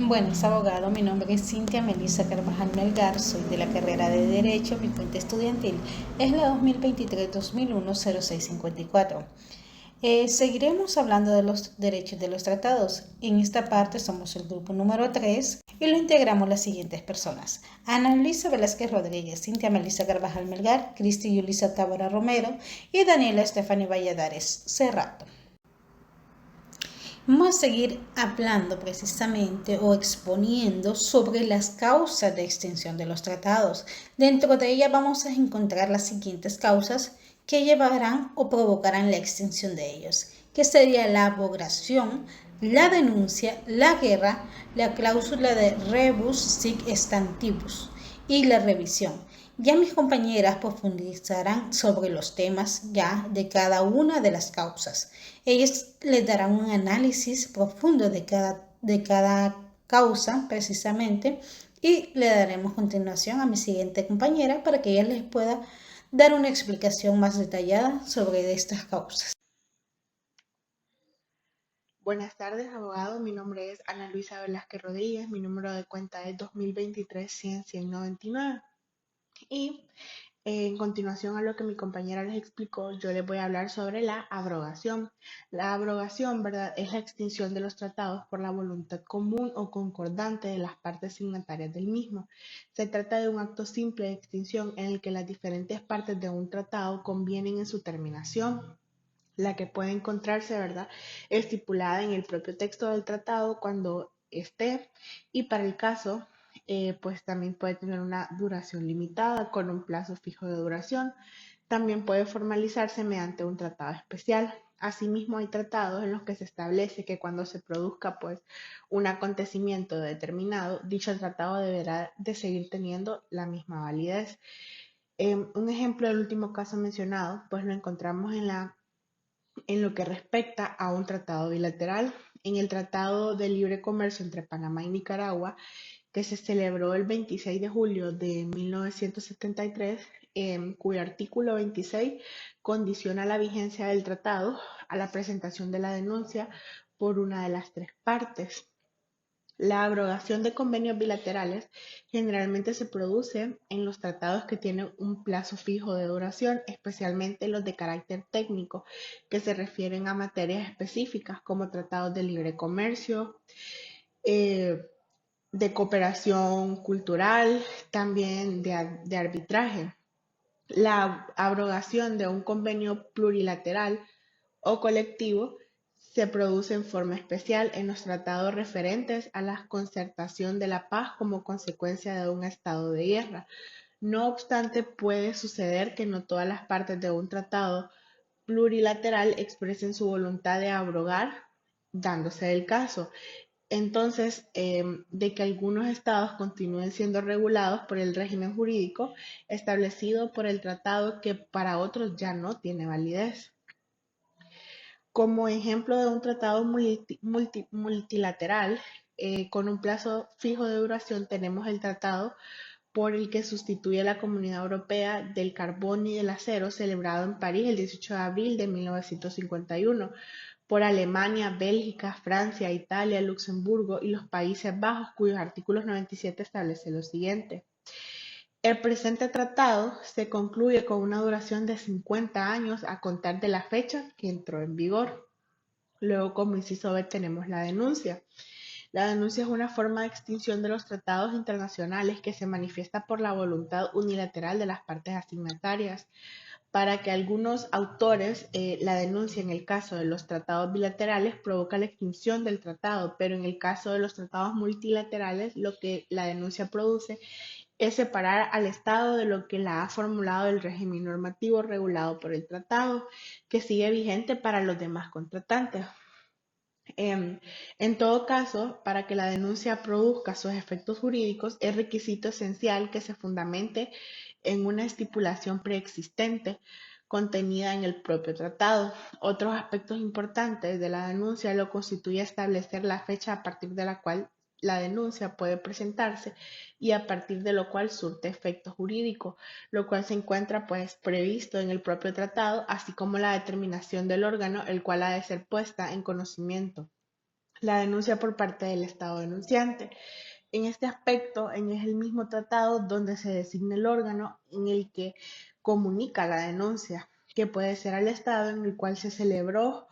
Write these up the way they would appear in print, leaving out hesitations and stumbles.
Buenas, abogado. Mi nombre es Cintia Melissa Carvajal Melgar. Soy de la carrera de Derecho. Mi cuenta estudiantil es la 2023-2001-0654. Seguiremos hablando de los derechos de los tratados. En esta parte somos el grupo número 3 y lo integramos las siguientes personas: Ana Luisa Velázquez Rodríguez, Cintia Melissa Carvajal Melgar, Cristi Yulisa Tábora Romero y Daniela Estefani Valladares Cerrato. Vamos a seguir hablando precisamente o exponiendo sobre las causas de extinción de los tratados. Dentro de ellas vamos a encontrar las siguientes causas que llevarán o provocarán la extinción de ellos, que sería la abrogación, la denuncia, la guerra, la cláusula de rebus sic stantibus y la revisión. Ya mis compañeras profundizarán sobre los temas ya de cada una de las causas. Ellas les darán un análisis profundo de cada causa precisamente y le daremos continuación a mi siguiente compañera para que ella les pueda dar una explicación más detallada sobre estas causas. Buenas tardes, abogado. Mi nombre es Ana Luisa Velázquez Rodríguez. Mi número de cuenta es 2023-100-199. Y en continuación a lo que mi compañera les explicó, yo les voy a hablar sobre la abrogación. La abrogación, ¿verdad?, es la extinción de los tratados por la voluntad común o concordante de las partes signatarias del mismo. Se trata de un acto simple de extinción en el que las diferentes partes de un tratado convienen en su terminación, la que puede encontrarse, ¿verdad?, estipulada en el propio texto del tratado cuando esté, y para el caso, pues también puede tener una duración limitada con un plazo fijo de duración. También puede formalizarse mediante un tratado especial. Asimismo, hay tratados en los que se establece que cuando se produzca pues un acontecimiento determinado, dicho tratado deberá de seguir teniendo la misma validez. Un ejemplo del último caso mencionado, pues lo encontramos en lo que respecta a un tratado bilateral. En el Tratado de Libre Comercio entre Panamá y Nicaragua, que se celebró el 26 de julio de 1973, cuyo artículo 26 condiciona la vigencia del tratado a la presentación de la denuncia por una de las tres partes. La abrogación de convenios bilaterales generalmente se produce en los tratados que tienen un plazo fijo de duración, especialmente los de carácter técnico, que se refieren a materias específicas como tratados de libre comercio, eh, de cooperación cultural, también de arbitraje. La abrogación de un convenio plurilateral o colectivo se produce en forma especial en los tratados referentes a la concertación de la paz como consecuencia de un estado de guerra. No obstante, puede suceder que no todas las partes de un tratado plurilateral expresen su voluntad de abrogar, dándose el caso entonces de que algunos estados continúen siendo regulados por el régimen jurídico establecido por el tratado que para otros ya no tiene validez. Como ejemplo de un tratado multilateral con un plazo fijo de duración tenemos el tratado por el que sustituye la Comunidad Europea del Carbón y del Acero, celebrado en París el 18 de abril de 1951 por Alemania, Bélgica, Francia, Italia, Luxemburgo y los Países Bajos, cuyos artículos 97 establecen lo siguiente. El presente tratado se concluye con una duración de 50 años a contar de la fecha que entró en vigor. Luego, como inciso B, tenemos la denuncia. La denuncia es una forma de extinción de los tratados internacionales que se manifiesta por la voluntad unilateral de las partes asignatarias. Para que algunos autores la denuncia en el caso de los tratados bilaterales provoca la extinción del tratado, pero en el caso de los tratados multilaterales lo que la denuncia produce es separar al Estado de lo que la ha formulado el régimen normativo regulado por el tratado, que sigue vigente para los demás contratantes. En todo caso, para que la denuncia produzca sus efectos jurídicos, es requisito esencial que se fundamente en una estipulación preexistente contenida en el propio tratado. Otros aspectos importantes de la denuncia lo constituye establecer la fecha a partir de la cual la denuncia puede presentarse y a partir de lo cual surte efecto jurídico, lo cual se encuentra pues previsto en el propio tratado, así como la determinación del órgano el cual ha de ser puesta en conocimiento. la denuncia por parte del Estado denunciante. En este aspecto, es el mismo tratado donde se designa el órgano en el que comunica la denuncia, que puede ser al Estado en el cual se celebró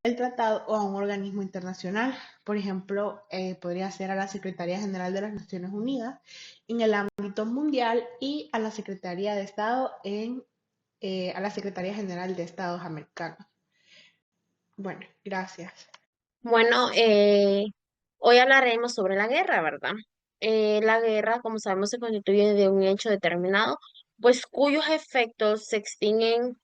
el tratado o a un organismo internacional. Por ejemplo, podría ser a la Secretaría General de las Naciones Unidas en el ámbito mundial y a la Secretaría de Estado a la Secretaría General de Estados Americanos. Bueno, gracias. Bueno, hoy hablaremos sobre la guerra, ¿verdad? La guerra, como sabemos, se constituye de un hecho determinado, pues cuyos efectos se extinguen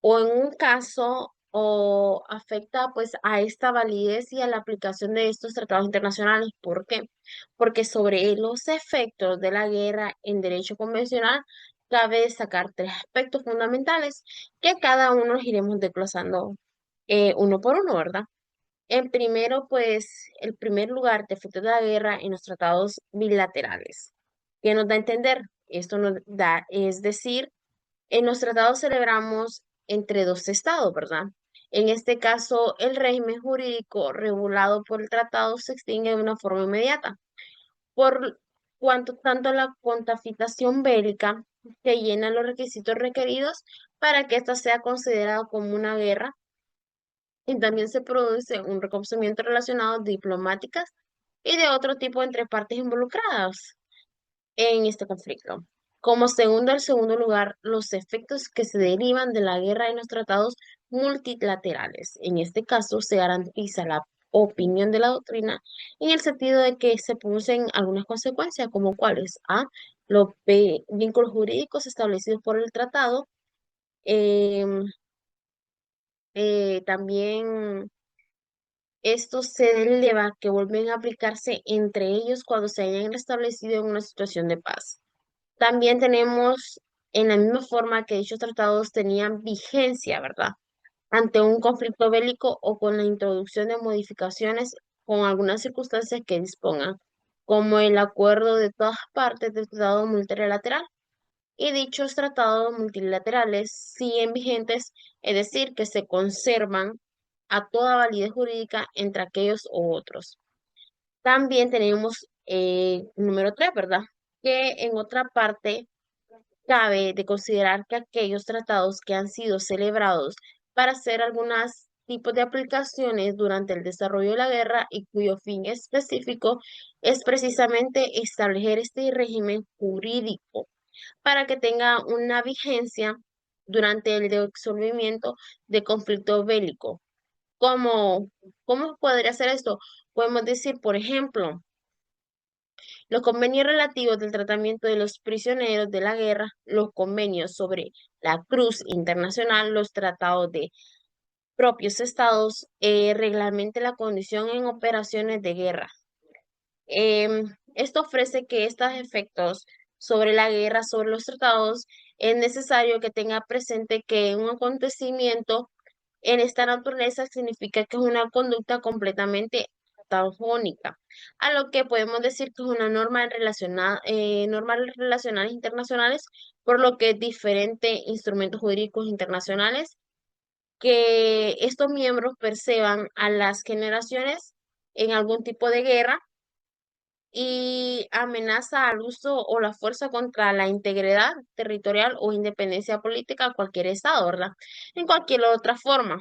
o en un caso o afecta pues a esta validez y a la aplicación de estos tratados internacionales. ¿Por qué? Porque sobre los efectos de la guerra en derecho convencional cabe destacar tres aspectos fundamentales que cada uno los iremos desglosando uno por uno, ¿verdad? En primero, pues, el primer lugar de efectos de la guerra en los tratados bilaterales. ¿Qué nos da a entender? Esto nos da, es decir, en los tratados celebramos entre dos estados, ¿verdad? En este caso, el régimen jurídico regulado por el tratado se extingue de una forma inmediata, por cuanto tanto la cuantificación bélica que llena los requisitos requeridos para que ésta sea considerada como una guerra y también se produce un reconocimiento relacionado diplomáticas y de otro tipo entre partes involucradas en este conflicto. Como el segundo lugar, los efectos que se derivan de la guerra en los tratados multilaterales. En este caso, se garantiza la opinión de la doctrina en el sentido de que se producen algunas consecuencias, como cuáles, los vínculos jurídicos establecidos por el tratado, em, también esto se eleva que vuelven a aplicarse entre ellos cuando se hayan establecido en una situación de paz. También tenemos, en la misma forma que dichos tratados tenían vigencia, ¿verdad? Ante un conflicto bélico o con la introducción de modificaciones con algunas circunstancias que dispongan, como el acuerdo de todas partes del tratado multilateral. Y dichos tratados multilaterales siguen vigentes, es decir, que se conservan a toda validez jurídica entre aquellos u otros. También tenemos número 3, ¿verdad? Que en otra parte cabe de considerar que aquellos tratados que han sido celebrados para hacer algunos tipos de aplicaciones durante el desarrollo de la guerra y cuyo fin específico es precisamente establecer este régimen jurídico para que tenga una vigencia durante el resolvimiento de conflicto bélico. ¿Cómo, cómo podría ser esto? Podemos decir, por ejemplo, los convenios relativos del tratamiento de los prisioneros de la guerra, los convenios sobre la Cruz Internacional, los tratados de propios estados, reglamente la condición en operaciones de guerra. Esto ofrece que estos efectos sobre la guerra, sobre los tratados, es necesario que tenga presente que un acontecimiento en esta naturaleza significa que es una conducta completamente antagónica, a lo que podemos decir que es una norma relacionada, normas relacionales internacionales, por lo que diferentes instrumentos jurídicos internacionales que estos miembros perceban a las generaciones en algún tipo de guerra y amenaza al uso o la fuerza contra la integridad territorial o independencia política de cualquier estado, ¿verdad? En cualquier otra forma,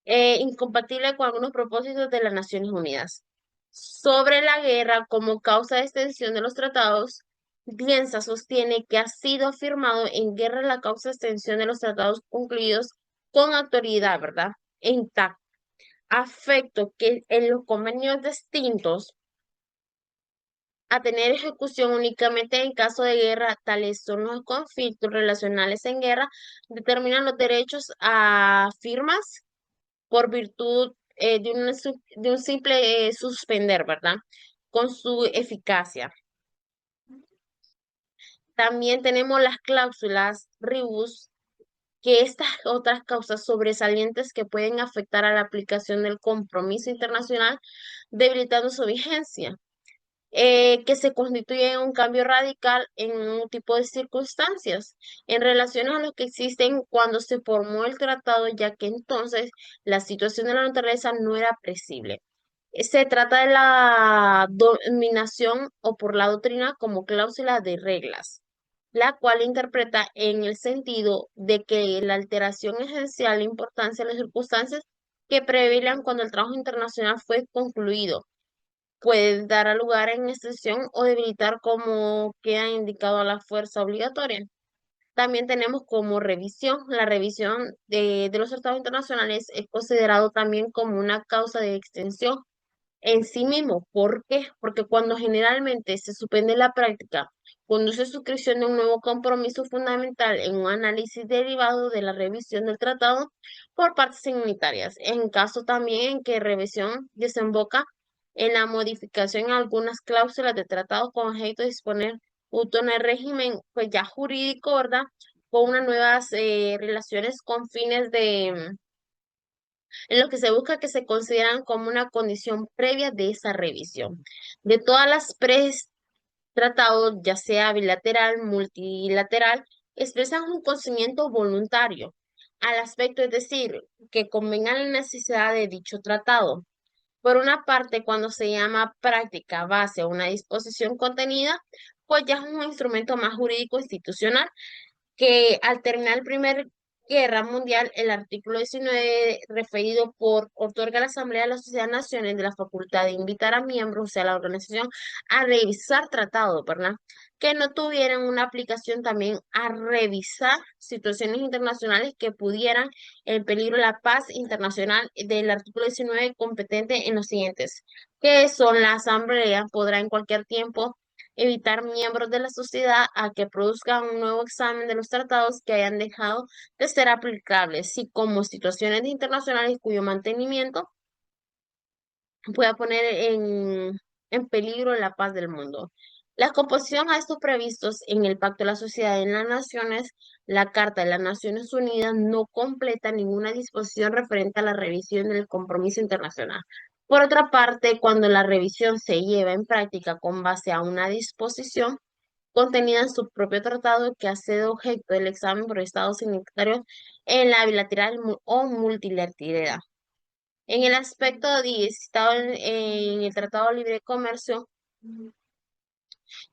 incompatible con algunos propósitos de las Naciones Unidas. Sobre la guerra como causa de extensión de los tratados, Bielsa sostiene que ha sido afirmado en guerra la causa de extensión de los tratados concluidos con autoridad, ¿verdad? E intacta. Afecto que en los convenios distintos a tener ejecución únicamente en caso de guerra, tales son los conflictos relacionales en guerra, determinan los derechos a firmas por virtud de un simple suspender, ¿verdad? Con su eficacia. También tenemos las cláusulas rebus, que estas otras causas sobresalientes que pueden afectar a la aplicación del compromiso internacional, debilitando su vigencia. Que se constituye en un cambio radical en un tipo de circunstancias en relación a lo que existen cuando se formó el tratado, ya que entonces la situación de la naturaleza no era presible. Se trata de la dominación o por la doctrina como cláusula de reglas, la cual interpreta en el sentido de que la alteración esencial e importancia de las circunstancias que prevelan cuando el trabajo internacional fue concluido puede dar a lugar en extensión o debilitar como queda indicado a la fuerza obligatoria. También tenemos como revisión, la revisión de los tratados internacionales es considerado también como una causa de extensión en sí mismo. ¿Por qué? Porque cuando generalmente se suspende la práctica, conduce suscripción de un nuevo compromiso fundamental en un análisis derivado de la revisión del tratado por partes signitatarias. En caso también en que revisión desemboca en la modificación en algunas cláusulas de tratado con objeto de disponer en el régimen pues ya jurídico, ¿verdad? Con unas nuevas relaciones con fines en lo que se busca que se consideran como una condición previa de esa revisión. De todas las tratados, ya sea bilateral, multilateral, expresan un consentimiento voluntario al aspecto, es decir, que convenga la necesidad de dicho tratado. Por una parte, cuando se llama práctica base a una disposición contenida, pues ya es un instrumento más jurídico institucional que al terminar la Primera Guerra Mundial, el artículo 19 referido por otorga a la Asamblea de la Sociedad de Naciones de la facultad de invitar a miembros, o sea, la organización, a revisar tratados, ¿verdad? Que no tuvieran una aplicación también a revisar situaciones internacionales que pudieran en peligro la paz internacional del artículo 19 competente en los siguientes, que son la Asamblea podrá en cualquier tiempo evitar miembros de la sociedad a que produzcan un nuevo examen de los tratados que hayan dejado de ser aplicables, si como situaciones internacionales cuyo mantenimiento pueda poner en peligro la paz del mundo. La composición a estos previstos en el Pacto de la Sociedad de las Naciones, la Carta de las Naciones Unidas no completa ninguna disposición referente a la revisión del compromiso internacional. Por otra parte, cuando la revisión se lleva en práctica con base a una disposición contenida en su propio tratado que hace de objeto del examen por estados signatarios en la bilateral o multilateralidad. En el aspecto citado en el Tratado de Libre Comercio,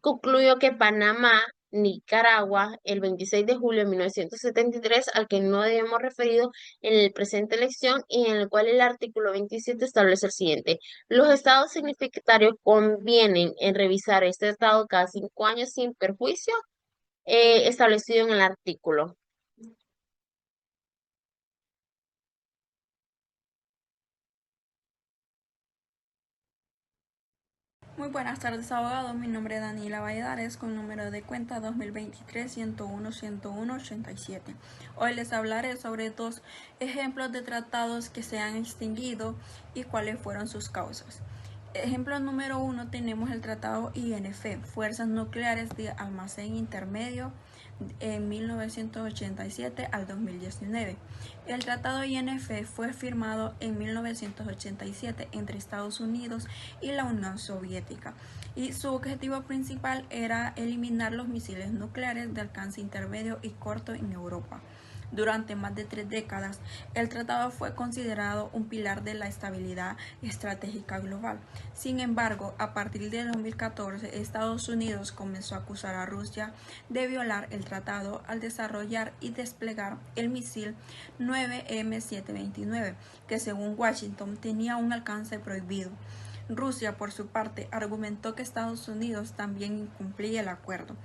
concluyó que Panamá, Nicaragua, el 26 de julio de 1973, al que no debemos referido en la presente elección y en el cual el artículo 27 establece el siguiente: los estados significatarios convienen en revisar este tratado cada 5 años sin perjuicio establecido en el artículo. Muy buenas tardes, abogado. Mi nombre es Daniela Valladares, con número de cuenta 2023-101-101-87. Hoy les hablaré sobre dos ejemplos de tratados que se han extinguido y cuáles fueron sus causas. Ejemplo número 1 tenemos el tratado INF, Fuerzas Nucleares de Almacén Intermedio, en 1987 al 2019. El tratado INF fue firmado en 1987 entre Estados Unidos y la Unión Soviética, y su objetivo principal era eliminar los misiles nucleares de alcance intermedio y corto en Europa. Durante más de 3 décadas, el tratado fue considerado un pilar de la estabilidad estratégica global. Sin embargo, a partir de 2014, Estados Unidos comenzó a acusar a Rusia de violar el tratado al desarrollar y desplegar el misil 9M729, que según Washington tenía un alcance prohibido. Rusia, por su parte, argumentó que Estados Unidos también incumplía el acuerdo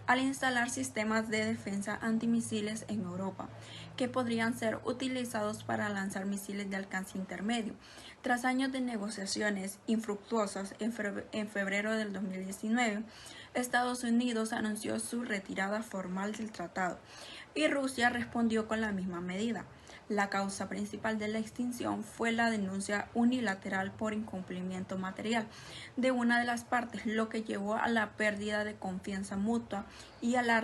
al instalar sistemas de defensa antimisiles en Europa, que podrían ser utilizados para lanzar misiles de alcance intermedio. Tras años de negociaciones infructuosas, en febrero del 2019, Estados Unidos anunció su retirada formal del tratado y Rusia respondió con la misma medida. La causa principal de la extinción fue la denuncia unilateral por incumplimiento material de una de las partes, lo que llevó a la pérdida de confianza mutua y a la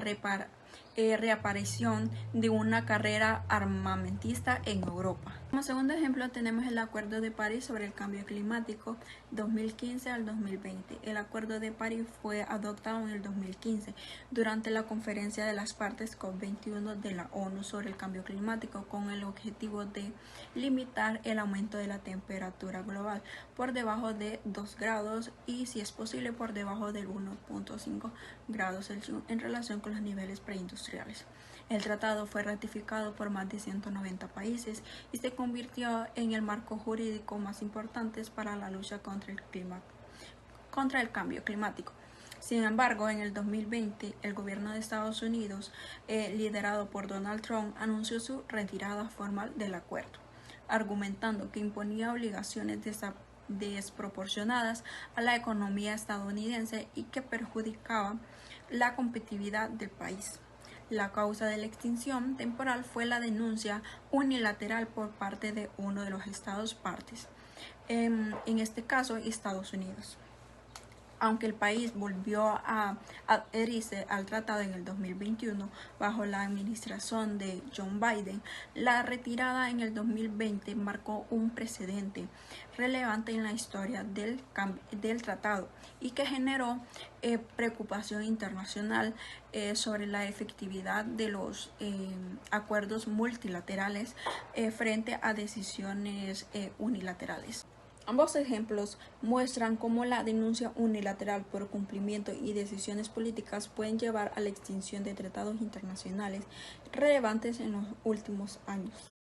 reaparición de una carrera armamentista en Europa. Como segundo ejemplo tenemos el Acuerdo de París sobre el cambio climático 2015 al 2020. El Acuerdo de París fue adoptado en el 2015 durante la conferencia de las partes COP21 de la ONU sobre el cambio climático, con el objetivo de limitar el aumento de la temperatura global por debajo de 2 grados y, si es posible, por debajo del 1.5 grados Celsius en relación con los niveles preindustriales. El tratado fue ratificado por más de 190 países y se convirtió en el marco jurídico más importante para la lucha contra el cambio climático. Sin embargo, en el 2020, el gobierno de Estados Unidos, liderado por Donald Trump, anunció su retirada formal del acuerdo, argumentando que imponía obligaciones desproporcionadas a la economía estadounidense y que perjudicaba la competitividad del país. La causa de la extinción temporal fue la denuncia unilateral por parte de uno de los estados partes, en este caso Estados Unidos. Aunque el país volvió a adherirse al tratado en el 2021 bajo la administración de John Biden, la retirada en el 2020 marcó un precedente relevante en la historia del tratado y que generó preocupación internacional sobre la efectividad de los acuerdos multilaterales frente a decisiones unilaterales. Ambos ejemplos muestran cómo la denuncia unilateral por cumplimiento y decisiones políticas pueden llevar a la extinción de tratados internacionales relevantes en los últimos años.